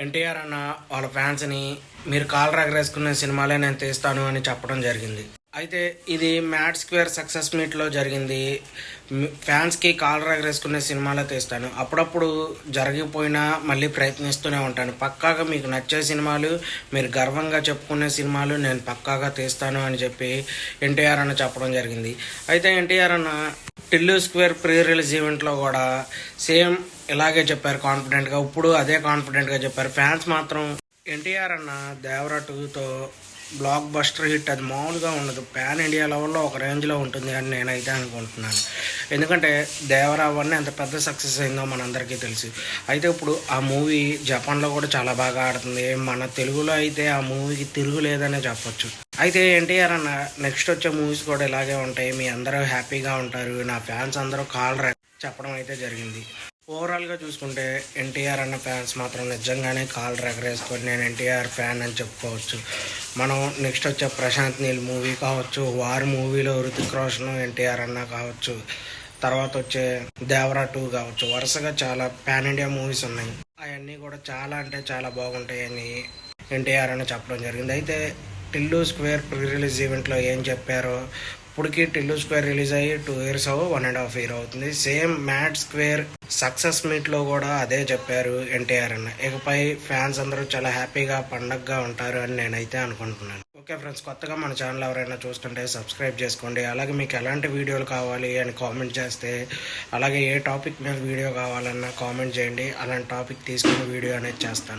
ఎన్టీఆర్ అన్న వాళ్ళ ఫ్యాన్స్ని మీరు కాలు రగరేసుకునే సినిమాలే నేను తీస్తాను అని చెప్పడం జరిగింది. అయితే ఇది మ్యాడ్ స్క్వేర్ సక్సెస్ మీట్లో జరిగింది. ఫ్యాన్స్కి కాలు రగరేసుకునే సినిమాలే తీస్తాను, అప్పుడప్పుడు జరిగిపోయినా మళ్ళీ ప్రయత్నిస్తూనే ఉంటాను. పక్కాగా మీకు నచ్చే సినిమాలు, మీరు గర్వంగా చెప్పుకునే సినిమాలు నేను పక్కాగా తీస్తాను అని చెప్పి ఎన్టీఆర్ అన్న చెప్పడం జరిగింది. అయితే ఎన్టీఆర్ అన్న టిల్లు స్క్వేర్ ప్రీ రిలీజ్ ఈవెంట్లో కూడా సేమ్ ఇలాగే చెప్పారు కాన్ఫిడెంట్గా. ఇప్పుడు అదే కాన్ఫిడెంట్గా చెప్పారు. ఫ్యాన్స్ మాత్రం ఎన్టీఆర్ అన్న దేవరా 2తో బ్లాక్ బస్టర్ హిట్ అది మామూలుగా ఉండదు, పాన్ ఇండియా లెవెల్లో ఒక రేంజ్లో ఉంటుంది అని నేనైతే అనుకుంటున్నాను. ఎందుకంటే దేవరా 1 ఎంత పెద్ద సక్సెస్ అయిందో మనందరికీ తెలుసు. అయితే ఇప్పుడు ఆ మూవీ జపాన్లో కూడా చాలా బాగా ఆడుతుంది. మన తెలుగులో అయితే ఆ మూవీకి తిరుగులేదనే చెప్పొచ్చు. అయితే ఎన్టీఆర్ అన్న నెక్స్ట్ వచ్చే మూవీస్ కూడా ఇలాగే ఉంటాయి, మీ అందరూ హ్యాపీగా ఉంటారు, నా ఫ్యాన్స్ అందరూ చెప్పడం అయితే జరిగింది. ఓవరాల్గా చూసుకుంటే ఎన్టీఆర్ అన్న ఫ్యాన్స్ మాత్రం నిజంగానే కాలు రగరేసుకొని నేను ఎన్టీఆర్ ఫ్యాన్ అని చెప్పుకోవచ్చు. మనం నెక్స్ట్ వచ్చే ప్రశాంత్ నీల్ మూవీ కావచ్చు, వార్ మూవీలో హృతిక్ రోషన్ ఎన్టీఆర్ అన్న కావచ్చు, తర్వాత వచ్చే దేవరా 2 కావచ్చు, వరుసగా చాలా పాన్ ఇండియా మూవీస్ ఉన్నాయి. అవన్నీ కూడా చాలా అంటే చాలా బాగుంటాయని ఎన్టీఆర్ అన్న చెప్పడం జరిగింది. అయితే టిల్లు స్క్వేర్ ప్రీ రిలీజ్ ఈవెంట్లో ఏం చెప్పారో, ఇప్పటికి టిల్లు స్క్వేర్ రిలీజ్ అయ్యి 2 years 1.5 years అవుతుంది. సేమ్ మ్యాడ్ స్క్వేర్ సక్సెస్ మీట్లో కూడా అదే చెప్పారు ఎన్టీఆర్ అన్న. ఇకపై ఫ్యాన్స్ అందరూ చాలా హ్యాపీగా పండగగా ఉంటారు అని నేనైతే అనుకుంటున్నాను. ఓకే ఫ్రెండ్స్, కొత్తగా మన ఛానల్ ఎవరైనా చూస్తుంటే సబ్స్క్రైబ్ చేసుకోండి. అలాగే మీకు ఎలాంటి వీడియోలు కావాలి అని కామెంట్ చేస్తే, అలాగే ఏ టాపిక్ మీద వీడియో కావాలన్నా కామెంట్ చేయండి, అలాంటి టాపిక్ తీసుకుని వీడియో అనేది చేస్తాను.